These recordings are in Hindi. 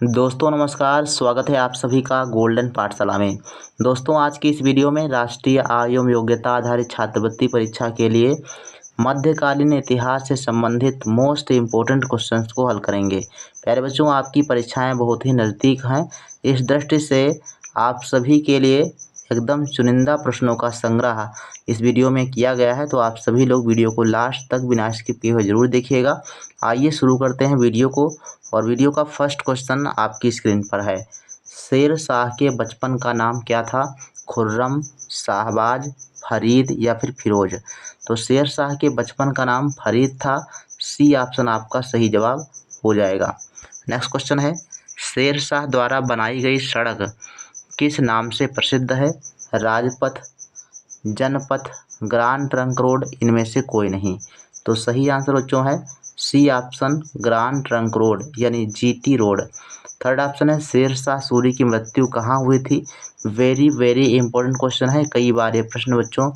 दोस्तों नमस्कार, स्वागत है आप सभी का गोल्डन पाठशाला में। दोस्तों आज की इस वीडियो में राष्ट्रीय आय एवं योग्यता आधारित छात्रवृत्ति परीक्षा के लिए मध्यकालीन इतिहास से संबंधित मोस्ट इम्पोर्टेंट क्वेश्चंस को हल करेंगे। प्यारे बच्चों, आपकी परीक्षाएं बहुत ही नज़दीक हैं। इस दृष्टि से आप सभी के लिए एकदम चुनिंदा प्रश्नों का संग्रह इस वीडियो में किया गया है, तो आप सभी लोग वीडियो को लास्ट तक बिना स्किप किए हुए जरूर देखिएगा। आइए शुरू करते हैं वीडियो को। और वीडियो का फर्स्ट क्वेश्चन आपकी स्क्रीन पर है। शेर शाह के बचपन का नाम क्या था? खुर्रम, शाहबाज, फरीद या फिर फिरोज? तो शेर शाह के बचपन का नाम फरीद था। सी ऑप्शन आपका सही जवाब हो जाएगा। नेक्स्ट क्वेश्चन है, शेर शाह द्वारा बनाई गई सड़क किस नाम से प्रसिद्ध है? Rajpath, Janpath, grand trunk road, इनमें से कोई नहीं। तो सही आंसर बच्चों है C option grand trunk road यानी जीटी रोड। थर्ड ऑप्शन है, शेर शाह सूरी की मृत्यु कहाँ हुई थी? वेरी वेरी इंपॉर्टेंट क्वेश्चन है, कई बार ये प्रश्न बच्चों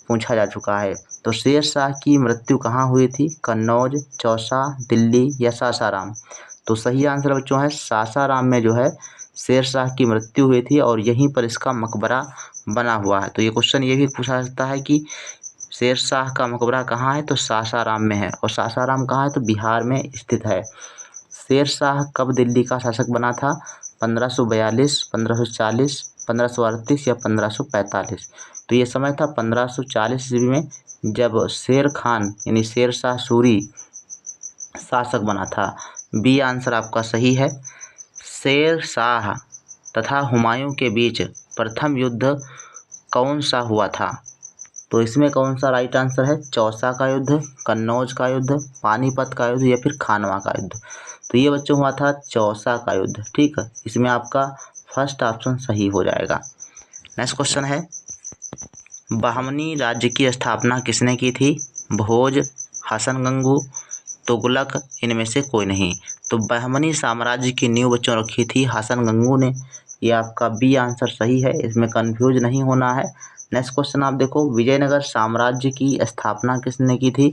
पूछा जा चुका है। तो शेर शाह की मृत्यु कहाँ हुई थी? कन्नौज, चौसा, दिल्ली या सासाराम? तो सही आंसर बच्चों है सासाराम में जो है शेर शाह की मृत्यु हुई थी और यहीं पर इसका मकबरा बना हुआ है। तो ये क्वेश्चन ये भी पूछा जाता है कि शेर शाह का मकबरा कहाँ है? तो सासाराम में है। और सासाराम कहाँ है? तो बिहार में स्थित है। शेर शाह कब दिल्ली का शासक बना था? 1542, 1540, 1538 या 1545? तो ये समय था 1540 ईस्वी में, जब शेर खान यानी शेर शाह सूरी शासक बना था। बी आंसर आपका सही है। शेर शाह तथा हुमायूं के बीच प्रथम युद्ध कौन सा हुआ था? तो इसमें कौन सा राइट आंसर है? चौसा का युद्ध, कन्नौज का युद्ध, पानीपत का युद्ध या फिर खानवा का युद्ध? तो ये बच्चों हुआ था चौसा का युद्ध। ठीक है, इसमें आपका फर्स्ट ऑप्शन सही हो जाएगा। नेक्स्ट क्वेश्चन है, बहमनी राज्य की स्थापना किसने की थी? भोज, हसन गंगू, तुगलक, इनमें से कोई नहीं। तो बहमनी साम्राज्य की नींव बच्चों रखी थी हसन गंगू ने। ये आपका बी आंसर सही है, इसमें कंफ्यूज नहीं होना है। नेक्स्ट क्वेश्चन आप देखो, विजयनगर साम्राज्य की स्थापना किसने की थी?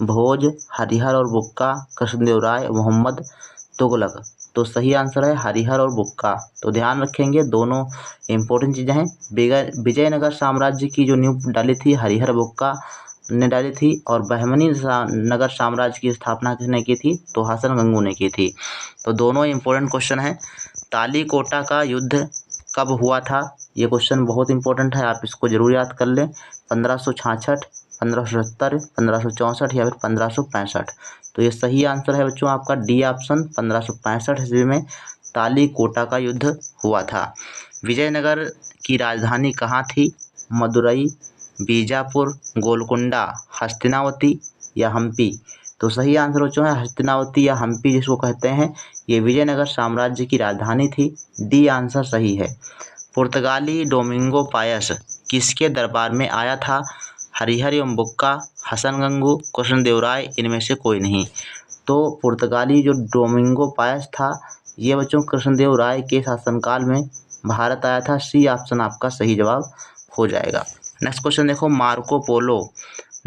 भोज, हरिहर और बुक्का, कृष्णदेव राय, मोहम्मद तुगलक? तो सही आंसर है हरिहर और बुक्का। तो ध्यान रखेंगे, दोनों इंपॉर्टेंट चीज़ें हैं। विजयनगर साम्राज्य की जो नींव डाली थी हरिहर बुक्का ने डाली थी, और बहमनी नगर साम्राज्य की स्थापना किसने की थी? तो हसन गंगू ने की थी। तो दोनों इंपॉर्टेंट क्वेश्चन हैं। तालीकोटा का युद्ध कब हुआ था? ये क्वेश्चन बहुत इंपॉर्टेंट है, आप इसको जरूर याद कर लें। 1566, 1570, 1564 या फिर 1565? तो ये सही आंसर है बच्चों आपका डी ऑप्शन, 1565 ईस्वी में तालीकोटा का युद्ध हुआ था। विजयनगर की राजधानी कहाँ थी? मदुरई, बीजापुर, गोलकुंडा, हस्तिनावती या हम्पी? तो सही आंसर बच्चों है हस्तिनावती या हम्पी जिसको कहते हैं, ये विजयनगर साम्राज्य की राजधानी थी। डी आंसर सही है। पुर्तगाली डोमिंगो पायस किसके दरबार में आया था? हरिहर एवं बुक्का, हसन गंगू, कृष्णदेव राय, इनमें से कोई नहीं। तो पुर्तगाली जो डोमिंगो पायस था, ये बच्चों कृष्णदेव राय के शासनकाल में भारत आया था। सी ऑप्शन आपका सही जवाब हो जाएगा। नेक्स्ट क्वेश्चन देखो, मार्को पोलो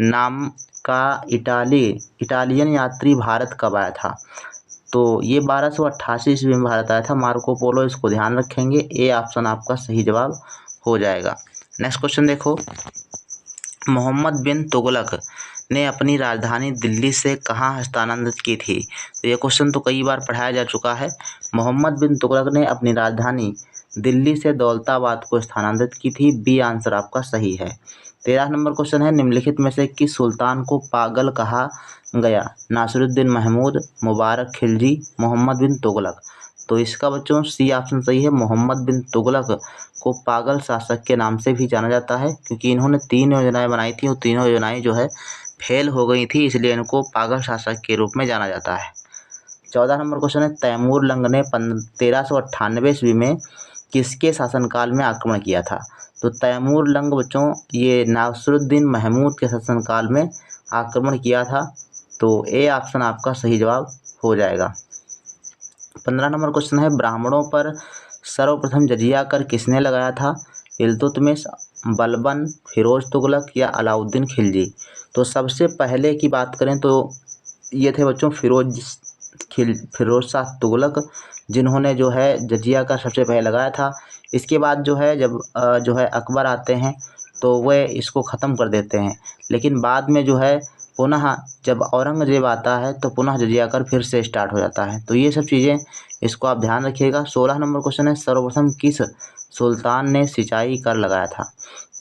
नाम का इटालियन यात्री भारत कब आया था? तो ये 1288 ईस्वी में भारत आया था मार्को पोलो, इसको ध्यान रखेंगे। ए ऑप्शन आपका सही जवाब हो जाएगा। नेक्स्ट क्वेश्चन देखो, मोहम्मद बिन तुगलक ने अपनी राजधानी दिल्ली से कहाँ स्थानांतरित की थी? तो ये क्वेश्चन तो कई बार पढ़ाया जा चुका है। मोहम्मद बिन तुगलक ने अपनी राजधानी दिल्ली से दौलताबाद को स्थानांतरित की थी। बी आंसर आपका सही है। 13 नंबर क्वेश्चन है, निम्नलिखित में से किस सुल्तान को पागल कहा गया? नासिरुद्दीन महमूद, मुबारक खिलजी, मोहम्मद बिन तुगलक? तो इसका बच्चों सी ऑप्शन सही है। मोहम्मद बिन तुगलक को पागल शासक के नाम से भी जाना जाता है, क्योंकि इन्होंने 3 योजनाएं बनाई थी और तीनों योजनाएं जो है फेल हो गई थी, इसलिए इनको पागल शासक के रूप में जाना जाता है। 14 नंबर क्वेश्चन है, तैमूर लंग ने 1398 ईस्वी में किसके शासनकाल में आक्रमण किया था? तो तैमूर लंग बच्चों ये नासिरुद्दीन महमूद के शासनकाल में आक्रमण किया था। तो ए ऑप्शन आपका सही जवाब हो जाएगा। 15 नंबर क्वेश्चन है, ब्राह्मणों पर सर्वप्रथम जजिया कर किसने लगाया था? इल्तुतमिश, बलबन, फिरोज तुगलक या अलाउद्दीन खिलजी? तो सबसे पहले की बात करें तो ये थे बच्चों फिरोज फिरोज शाह तुगलक, जिन्होंने जो है जजिया कर सबसे पहले लगाया था। इसके बाद जो है जब जो है अकबर आते हैं तो वह इसको ख़त्म कर देते हैं, लेकिन बाद में जो है पुनः जब औरंगज़ेब आता है तो पुनः जजिया कर फिर से स्टार्ट हो जाता है। तो ये सब चीज़ें इसको आप ध्यान रखिएगा। 16 नंबर क्वेश्चन है, सर्वप्रथम किस सुल्तान ने सिंचाई कर लगाया था?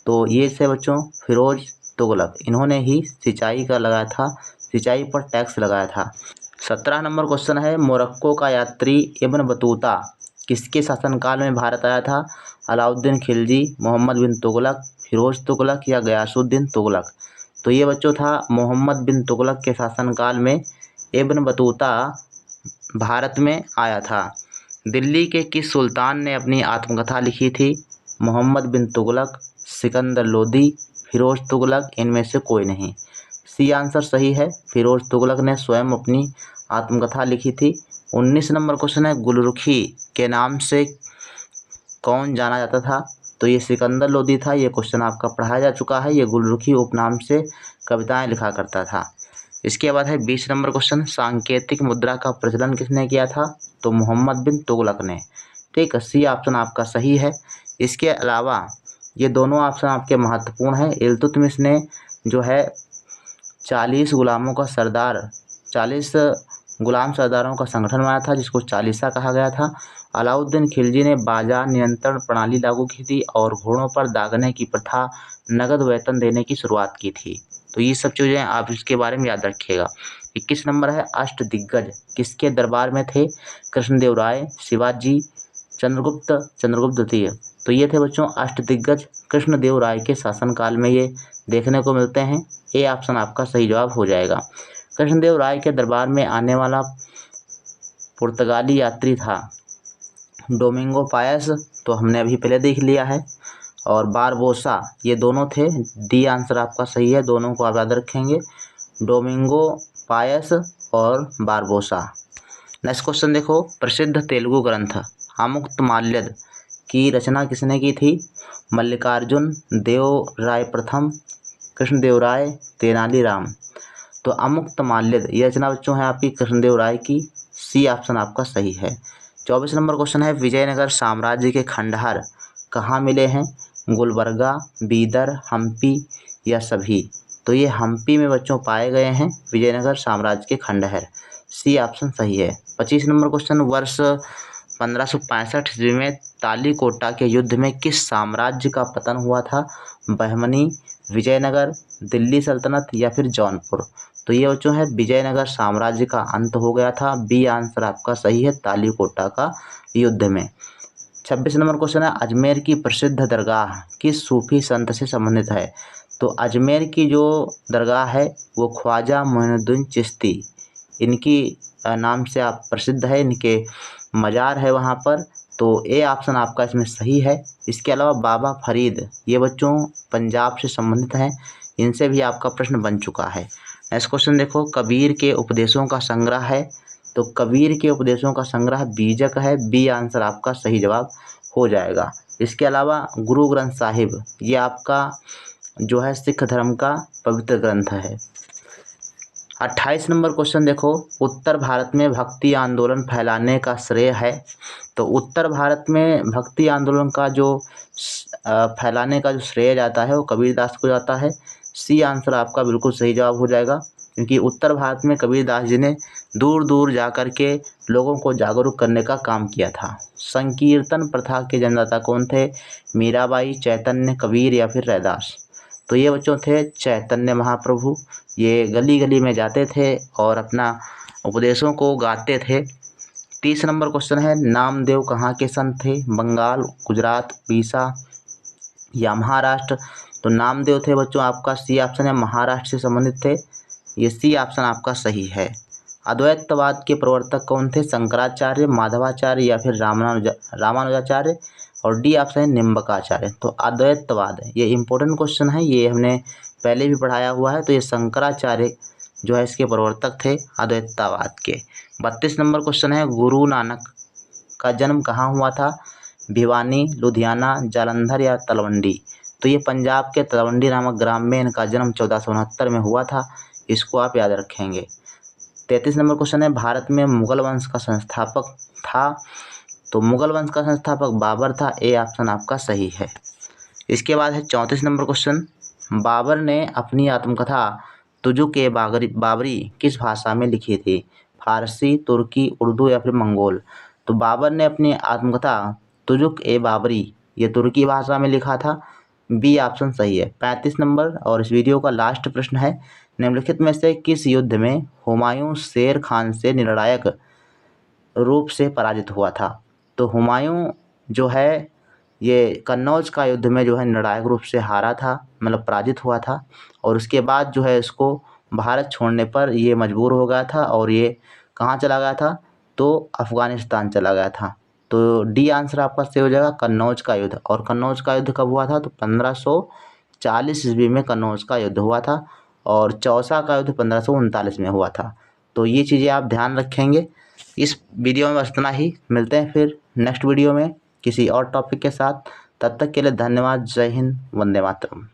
तो ये थे बच्चों फिरोज तुगलक, इन्होंने ही सिंचाई कर लगाया था, सिंचाई पर टैक्स लगाया था। 17 नंबर क्वेश्चन है, मोरक्को का यात्री इब्न बतूता किसके शासनकाल में भारत आया था? अलाउद्दीन खिलजी, मोहम्मद बिन तुगलक, फिरोज तुगलक या गयासुद्दीन तुगलक? तो ये बच्चों था मोहम्मद बिन तुगलक के शासनकाल में इब्न बतूता भारत में आया था। दिल्ली के किस सुल्तान ने अपनी आत्मकथा लिखी थी? मोहम्मद बिन तुगलक, सिकंदर लोदी, फिरोज तुगलक, इनमें से कोई नहीं। सी आंसर सही है, फिरोज तुगलक ने स्वयं अपनी आत्मकथा लिखी थी। 19 नंबर क्वेश्चन है, गुलरुखी के नाम से कौन जाना जाता था? तो ये सिकंदर लोदी था, ये क्वेश्चन आपका पढ़ाया जा चुका है। ये गुलरुखी उपनाम से कविताएं लिखा करता था। इसके बाद है 20 नंबर क्वेश्चन, सांकेतिक मुद्रा का प्रचलन किसने किया था? तो मोहम्मद बिन तुगलक ने। ठीक है, सी ऑप्शन आपका सही है। इसके अलावा ये दोनों ऑप्शन आपके महत्वपूर्ण हैं। इल्तुतमिश ने जो है 40 गुलाम सरदारों का संगठन बनाया था, जिसको चालीसा कहा गया था। अलाउद्दीन खिलजी ने बाजार नियंत्रण प्रणाली लागू की थी और घोड़ों पर दागने की प्रथा, नगद वेतन देने की शुरुआत की थी। तो ये सब चीज़ें आप इसके बारे में याद रखिएगा। 21 नंबर है, अष्टदिग्गज किसके दरबार में थे? कृष्णदेव राय, शिवाजी, चंद्रगुप्त द्वितीय? तो ये थे बच्चों अष्टदिग्गज कृष्णदेव राय के शासनकाल में ये देखने को मिलते हैं। ए ऑप्शन आपका सही जवाब हो जाएगा। कृष्णदेव राय के दरबार में आने वाला पुर्तगाली यात्री था डोमिंगो पायस, तो हमने अभी पहले देख लिया है, और बारबोसा, ये दोनों थे। डी आंसर आपका सही है, दोनों को आप याद रखेंगे, डोमिंगो पायस और बारबोसा। नेक्स्ट क्वेश्चन देखो, प्रसिद्ध तेलुगु ग्रंथ अमुक्तमाल्यद की रचना किसने की थी? मल्लिकार्जुन, देव राय प्रथम, कृष्णदेव राय, तेनालीराम? तो अमुक्तमाल्यद ये रचना बच्चों है आपकी कृष्णदेव राय की। सी ऑप्शन आपका सही है। 24 नंबर क्वेश्चन है, विजयनगर साम्राज्य के खंडहर कहाँ मिले हैं? गुलबर्गा, बीदर, हम्पी या सभी? तो ये हम्पी में बच्चों पाए गए हैं विजयनगर साम्राज्य के खंडहर। सी ऑप्शन सही है। 25 नंबर क्वेश्चन, वर्ष 1565 ईस्वी में तालीकोटा के युद्ध में किस साम्राज्य का पतन हुआ था? बहमनी, विजयनगर, दिल्ली सल्तनत या फिर जौनपुर? तो ये बच्चों है विजयनगर साम्राज्य का अंत हो गया था। बी आंसर आपका सही है, तालीकोटा का युद्ध में। 26 नंबर क्वेश्चन है, अजमेर की प्रसिद्ध दरगाह किस सूफी संत से संबंधित है? तो अजमेर की जो दरगाह है वो ख्वाजा मोइनुद्दीन चिश्ती, इनकी नाम से आप प्रसिद्ध है, इनके मज़ार है वहाँ पर। तो ए ऑप्शन आपका इसमें सही है। इसके अलावा बाबा फरीद, ये बच्चों पंजाब से संबंधित हैं, इनसे भी आपका प्रश्न बन चुका है। नेक्स्ट क्वेश्चन देखो, कबीर के उपदेशों का संग्रह है? तो कबीर के उपदेशों का संग्रह बीजक है। बी आंसर आपका सही जवाब हो जाएगा। इसके अलावा गुरु ग्रंथ साहिब, ये आपका जो है सिख धर्म का पवित्र ग्रंथ है। 28 नंबर क्वेश्चन देखो, उत्तर भारत में भक्ति आंदोलन फैलाने का श्रेय है? तो उत्तर भारत में भक्ति आंदोलन का जो फैलाने का जो श्रेय जाता है वो कबीरदास को जाता है। सी आंसर आपका बिल्कुल सही जवाब हो जाएगा, क्योंकि उत्तर भारत में कबीरदास जी ने दूर दूर जा कर के लोगों को जागरूक करने का काम किया था। संकीर्तन प्रथा के जन्मदाता कौन थे? मीराबाई, चैतन्य, कबीर या फिर रैदास? तो ये बच्चों थे चैतन्य महाप्रभु। ये गली गली में जाते थे और अपना उपदेशों को गाते थे। 30 नंबर क्वेश्चन है, नामदेव कहाँ के संत थे? बंगाल, गुजरात, उड़ीसा या महाराष्ट्र? तो नामदेव थे बच्चों आपका सी ऑप्शन है, महाराष्ट्र से संबंधित थे। ये सी ऑप्शन आपका सही है। अद्वैतवाद के प्रवर्तक कौन थे? शंकराचार्य, माधवाचार्य या फिर रामानुजाचार्य? और डी ऑप्शन है निम्बकाचार्य। तो अद्वैतवाद, ये इंपॉर्टेंट क्वेश्चन है, ये हमने पहले भी पढ़ाया हुआ है। तो ये शंकराचार्य जो है इसके प्रवर्तक थे अद्वैतवाद के। 32 नंबर क्वेश्चन है, गुरु नानक का जन्म कहाँ हुआ था? भिवानी, लुधियाना, जालंधर या तलवंडी? तो ये पंजाब के तलवंडी नामक ग्राम में इनका जन्म 1469 में हुआ था। इसको आप याद रखेंगे। 33 नंबर क्वेश्चन है, भारत में मुगल वंश का संस्थापक था। तो मुगल वंश का संस्थापक बाबर था। ए ऑप्शन आपका सही है। इसके बाद है 34 नंबर क्वेश्चन, बाबर ने अपनी आत्मकथा तुजुक-ए-बाबरी किस भाषा में लिखी थी? फारसी, तुर्की, उर्दू या फिर मंगोल? तो बाबर ने अपनी आत्मकथा तुजुक-ए-बाबरी ये तुर्की भाषा में लिखा था। बी ऑप्शन सही है। 35 नंबर और इस वीडियो का लास्ट प्रश्न है, निम्नलिखित में से किस युद्ध में हुमायूं शेर खान से निर्णायक रूप से पराजित हुआ था? तो हुमायूं जो है ये कन्नौज का युद्ध में जो है निर्णायक रूप से हारा था, मतलब पराजित हुआ था। और उसके बाद जो है इसको भारत छोड़ने पर ये मजबूर हो गया था और ये कहाँ चला गया था? तो अफ़गानिस्तान चला गया था। तो डी आंसर आपका सही हो जाएगा, कन्नौज का युद्ध। और कन्नौज का युद्ध कब हुआ था? तो 1540 ईस्वी में कन्नौज का युद्ध हुआ था और चौसा का युद्ध 1539 में हुआ था। तो ये चीज़ें आप ध्यान रखेंगे। इस वीडियो में बस इतना ही, मिलते हैं फिर नेक्स्ट वीडियो में किसी और टॉपिक के साथ। तब तक के लिए धन्यवाद। जय हिंद, वंदे मातरम।